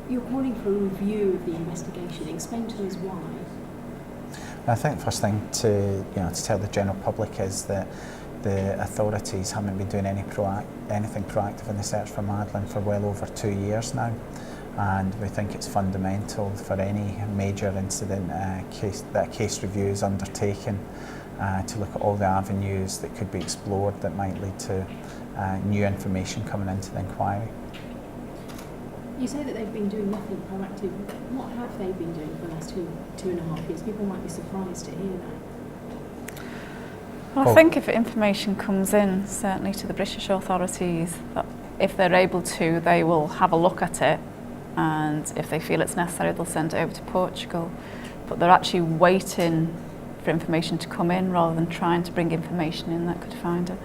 You're calling for a review of the investigation. Explain to us why. I think the first thing to tell the general public is that the authorities haven't been doing anything proactive in the search for Madeleine for well over 2 years now, and we think it's fundamental for any major incident that a case review is undertaken to look at all the avenues that could be explored that might lead to new information coming into the inquiry. You say that they've been doing nothing proactive. What have they been doing for the last two and a half years? People might be surprised to hear that. Well, I think if information comes in, certainly to the British authorities, that if they're able to, they will have a look at it, and if they feel it's necessary, they'll send it over to Portugal. But they're actually waiting for information to come in rather than trying to bring information in that could find it.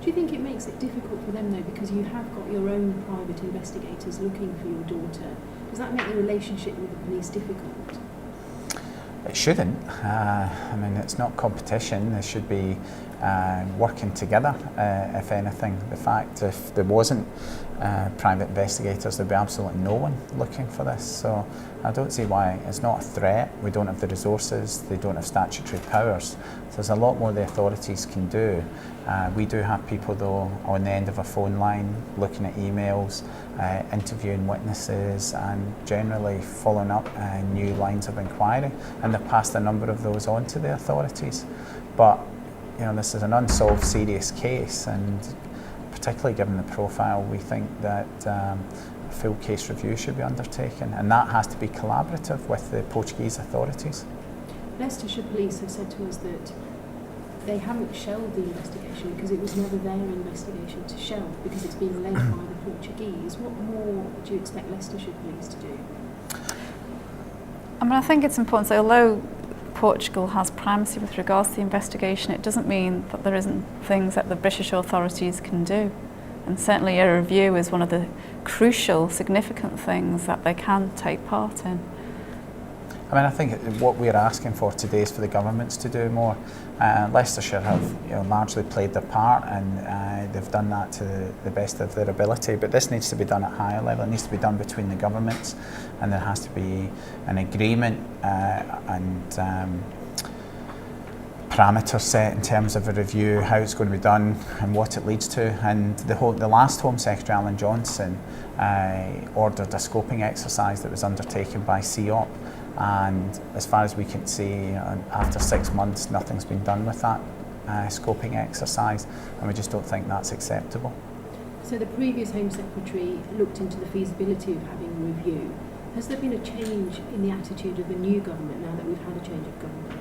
Do you think it makes it difficult for them though, because you have got your own private investigators looking for your daughter? Does that make the relationship with the police difficult? It shouldn't. I mean, it's not competition. They should be working together, if anything. The fact if there wasn't private investigators, there'd be absolutely no one looking for this. So I don't see why. It's not a threat. We don't have the resources. They don't have statutory powers. So there's a lot more the authorities can do. We do have people though on the end of a phone line looking at emails, interviewing witnesses, and generally following up new lines of inquiry, and they've passed a number of those on to the authorities. But this is an unsolved serious case, and particularly given the profile, we think that a full case review should be undertaken, and that has to be collaborative with the Portuguese authorities. Leicestershire Police have said to us that they haven't shelved the investigation because it was never their investigation to shelve, because it's being led by the Portuguese. What more do you expect Leicestershire Police to do? I mean, I think it's important to say, although Portugal has primacy with regards to the investigation, it doesn't mean that there isn't things that the British authorities can do. And certainly a review is one of the crucial, significant things that they can take part in. I mean, I think what we're asking for today is for the governments to do more. Leicestershire have largely played their part, and they've done that to the best of their ability, but this needs to be done at higher level. It needs to be done between the governments, and there has to be an agreement and parameters set in terms of a review, how it's going to be done and what it leads to. And the last Home Secretary, Alan Johnson, ordered a scoping exercise that was undertaken by CEOP, and as far as we can see, after 6 months nothing's been done with that scoping exercise, and we just don't think that's acceptable. So the previous Home Secretary looked into the feasibility of having a review. Has there been a change in the attitude of the new government now that we've had a change of government?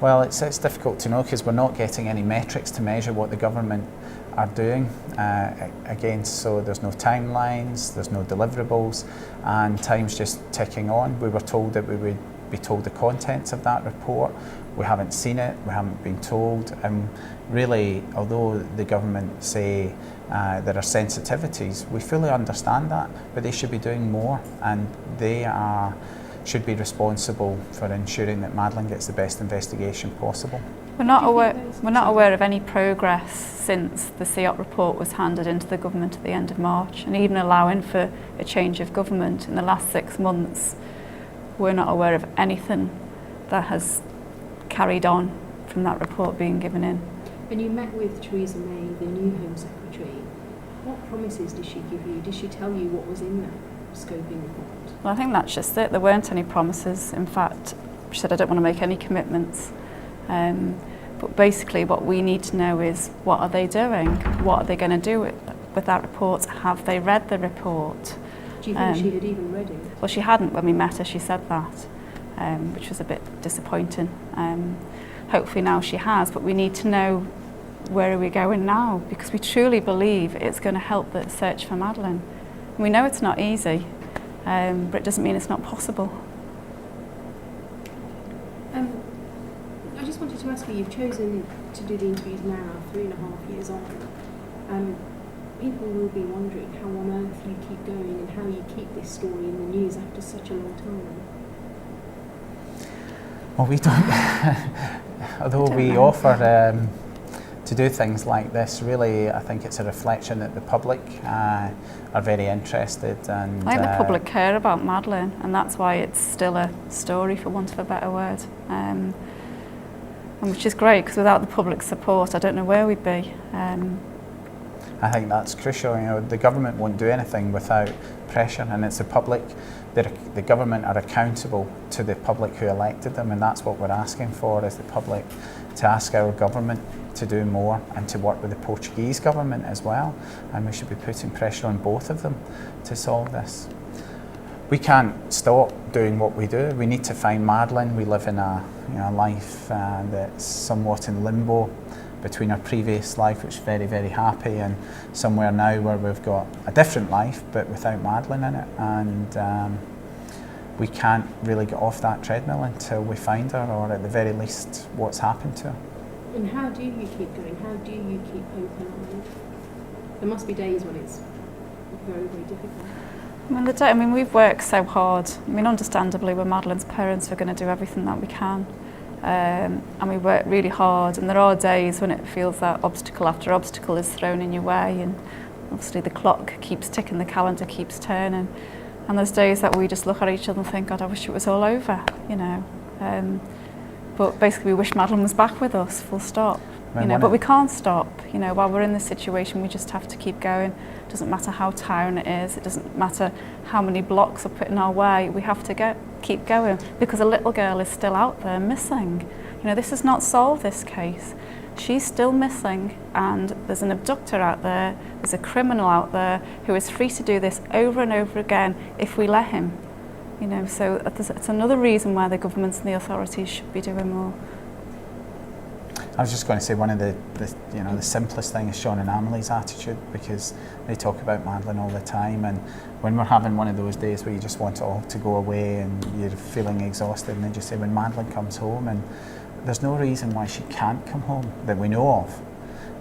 Well, it's difficult to know because we're not getting any metrics to measure what the government are doing against, so there's no timelines, there's no deliverables, and time's just ticking on. We were told that we would be told the contents of that report. We haven't seen it, we haven't been told, and really, although the government say there are sensitivities, we fully understand that, but they should be doing more, and they should be responsible for ensuring that Madeleine gets the best investigation possible. We're not aware of any progress since the CEOP report was handed into the government at the end of March, and even allowing for a change of government in the last 6 months, we're not aware of anything that has carried on from that report being given in. When you met with Theresa May, the new Home Secretary, what promises did she give you? Did she tell you what was in that scoping report? Well, I think that's just it. There weren't any promises. In fact, she said, I don't want to make any commitments. But basically what we need to know is, what are they doing? What are they going to do with that report? Have they read the report? Do you think she had even read it? Well, she hadn't when we met her, she said that, which was a bit disappointing. Hopefully now she has, but we need to know, where are we going now? Because we truly believe it's going to help the search for Madeleine. We know it's not easy, but it doesn't mean it's not possible. I just wanted to ask you, you've chosen to do the interviews now, 3.5 years on. People will be wondering how on earth you keep going and how you keep this story in the news after such a long time. Well, we don't, although we offer to do things like this, really, I think it's a reflection that the public are very interested. And I think the public care about Madeleine, and that's why it's still a story, for want of a better word. And which is great, because without the public support, I don't know where we'd be. I think that's crucial. You know, the government won't do anything without pressure, and it's the public. The government are accountable to the public who elected them, and that's what we're asking for, is the public to ask our government to do more and to work with the Portuguese government as well. And we should be putting pressure on both of them to solve this. We can't stop doing what we do. We need to find Madeleine. We live in a life that's somewhat in limbo between our previous life, which is very, very happy, and somewhere now where we've got a different life but without Madeleine in it. And we can't really get off that treadmill until we find her, or at the very least what's happened to her. And how do you keep going? How do you keep hope alive? There must be days when it's very, very difficult. I mean, we've worked so hard. I mean, understandably, we're Madeleine's parents. We're going to do everything that we can. And we work really hard, and there are days when it feels that obstacle after obstacle is thrown in your way, and obviously the clock keeps ticking, the calendar keeps turning, and there's days that we just look at each other and think, God, I wish it was all over, you know. But basically we wish Madeleine was back with us, full stop. You know, but we can't stop. You know, while we're in this situation, we just have to keep going. It doesn't matter how tiring it is. It doesn't matter how many blocks are put in our way. We have to keep going, because a little girl is still out there missing. You know, this is not solved, this case. She's still missing, and there's an abductor out there. There's a criminal out there who is free to do this over and over again if we let him. You know, so it's another reason why the governments and the authorities should be doing more. I was just going to say, one of the simplest thing is Sean and Amelie's attitude, because they talk about Madeleine all the time, and when we're having one of those days where you just want it all to go away and you're feeling exhausted, and they just say, when Madeleine comes home, and there's no reason why she can't come home that we know of,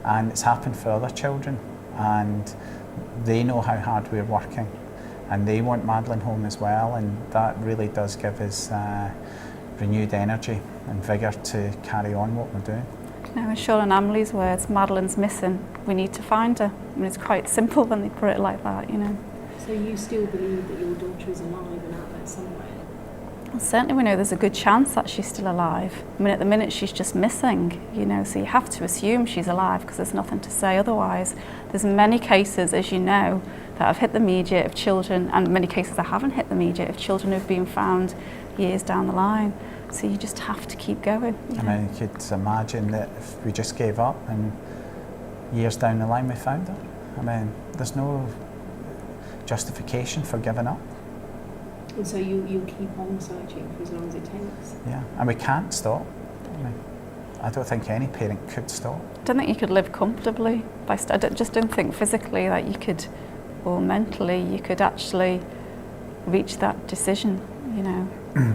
and it's happened for other children, and they know how hard we're working, and they want Madeleine home as well, and that really does give us renewed energy and vigour to carry on what we're doing. Now, in Sean and Amelie's words, Madeleine's missing. We need to find her. I mean, it's quite simple when they put it like that, you know. So you still believe that your daughter is alive and out there somewhere? Well, certainly we know there's a good chance that she's still alive. I mean, at the minute she's just missing, you know, so you have to assume she's alive, because there's nothing to say otherwise. There's many cases, as you know, that have hit the media of children, and many cases that haven't hit the media of children who've been found years down the line. So you just have to keep going. I mean, you could imagine that if we just gave up and years down the line we found her. I mean, there's no justification for giving up. And so you'll keep on searching for as long as it takes? Yeah, and we can't stop. I don't think any parent could stop. I don't think you could live comfortably. I just don't think physically that you could, or mentally, you could actually reach that decision, you know.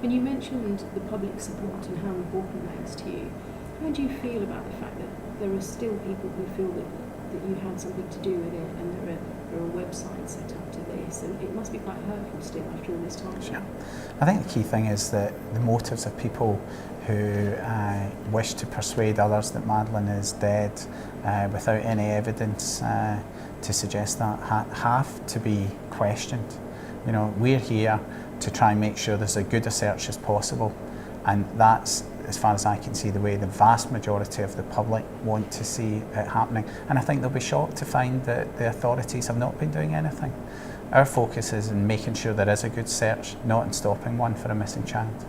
When you mentioned the public support and how important that is to you, how do you feel about the fact that there are still people who feel that you had something to do with it, and there are websites set up to this, and it must be quite hurtful still after all this time? Yeah. I think the key thing is that the motives of people who wish to persuade others that Madeleine is dead without any evidence to suggest that have to be questioned. You know, we're here to try and make sure there's as good a search as possible, and that's, as far as I can see, the way the vast majority of the public want to see it happening. And I think they'll be shocked to find that the authorities have not been doing anything. Our focus is in making sure there is a good search, not in stopping one for a missing child.